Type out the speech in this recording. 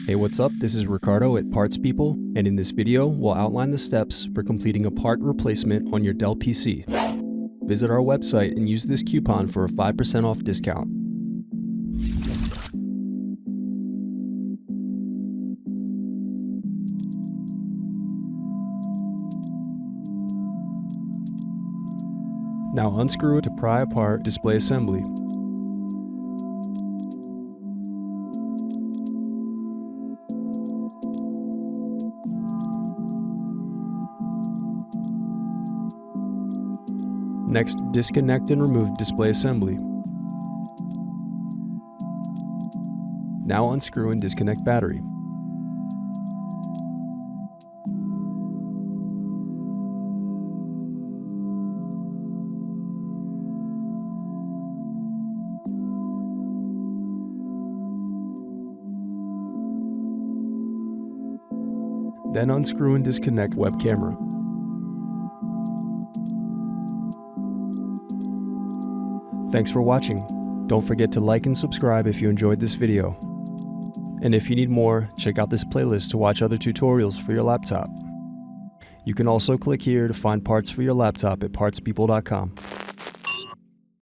Hey, what's up? This is Ricardo at Parts People, and in this video, we'll outline the steps for completing a part replacement on your Dell PC. Visit our website and use this coupon for a 5% off discount. Now unscrew to pry apart display assembly. Next, disconnect and remove display assembly. Now unscrew and disconnect battery. Then unscrew and disconnect web camera. Thanks for watching. Don't forget to like and subscribe if you enjoyed this video. And if you need more, check out this playlist to watch other tutorials for your laptop. You can also click here to find parts for your laptop at partspeople.com.